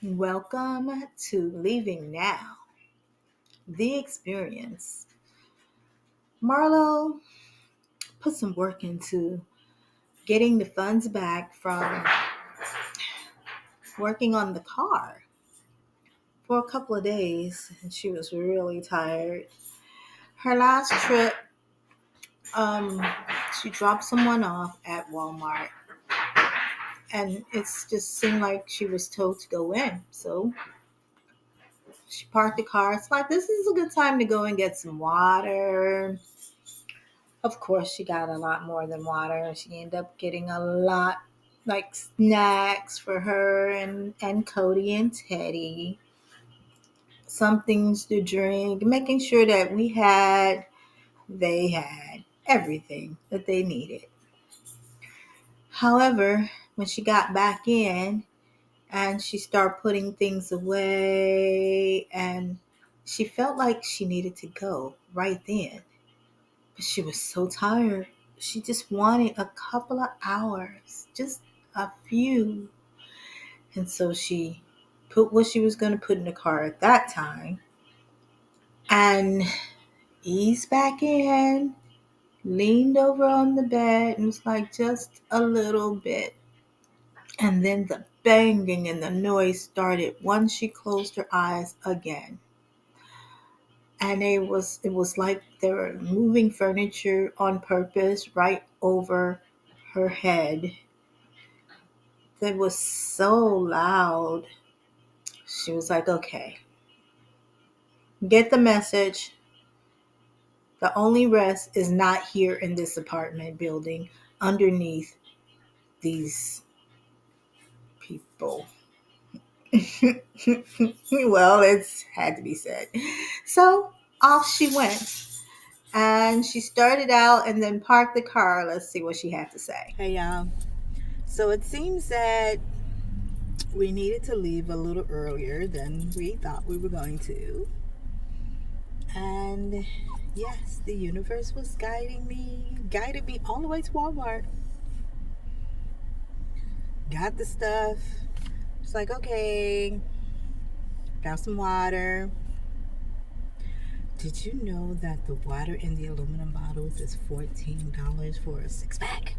Welcome to Leaving Now, the experience. Marlo put some work into getting the funds back from working on the car for a couple of days, and she was really tired. Her last trip, um, she dropped someone off at Walmart, and it's just seemed like she was told to go in. So she parked the car. It's like this is a good time to go and get some water. Of course, she got a lot more than water. She ended up getting a lot, like snacks for her and Cody and Teddy, some things to drink, making sure that they had everything that they needed. However, when she got back in and she started putting things away, and she felt like she needed to go right then. But she was so tired. She just wanted a couple of hours, just a few. And so she put what she was going to put in the car at that time and eased back in, leaned over on the bed, and was like, just a little bit. And then the banging and the noise started once she closed her eyes again. And it was like they were moving furniture on purpose right over her head. It was so loud. She was like, okay, get the message. The only rest is not here in this apartment building underneath these people. Well, it's had to be said. So off she went. And she started out and then parked the car. Let's see what she had to say. Hey, y'all. So it seems that we needed to leave a little earlier than we thought we were going to. And yes, the universe was guided me all the way to Walmart. Got the stuff. It's like, okay, got some water. Did you know that the water in the aluminum bottles is $14 for a six pack?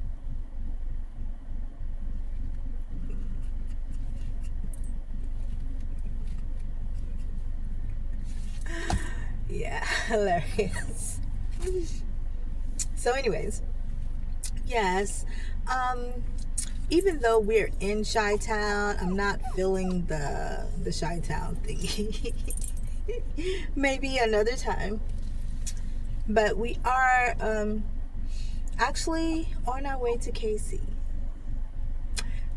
Yeah, hilarious. So, anyways, yes. Even though we're in Chi-Town, I'm not feeling the Chi-Town thing. Maybe another time. But we are actually on our way to KC.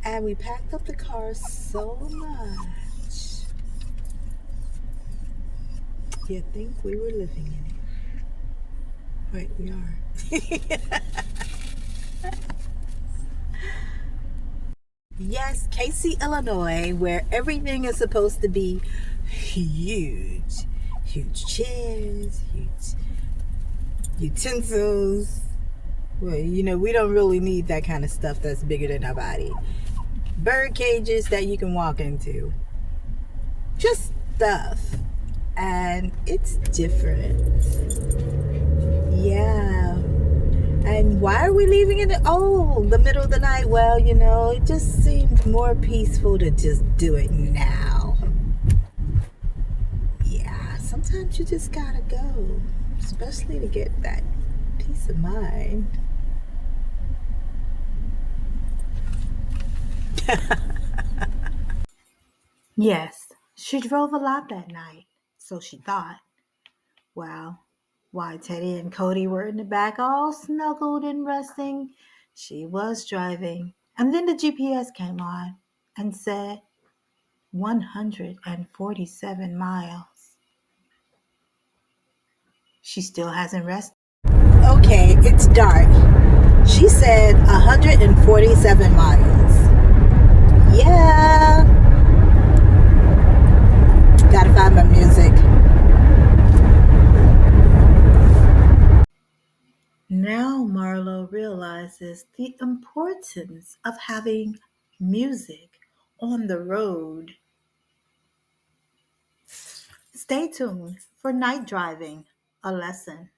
And we packed up the car so much. You'd think we were living in it. Right, we are. Yes, Casey, Illinois, where everything is supposed to be huge. Huge chairs, huge utensils. Well, we don't really need that kind of stuff that's bigger than our body. Bird cages that you can walk into. Just stuff. And it's different. Yeah. And why are we leaving in the middle of the night? Well, it just seems more peaceful to just do it now. Yeah, sometimes you just gotta go, especially to get that peace of mind. Yes, she drove a lot that night, so she thought. Well, while Teddy and Cody were in the back all snuggled and resting, she was driving. And then the GPS came on and said 147 miles. She still hasn't rested. Okay, it's dark. She said 147 miles. Yeah. Gotta find my music. Now Marlo realizes the importance of having music on the road. Stay tuned for Night Driving, a lesson.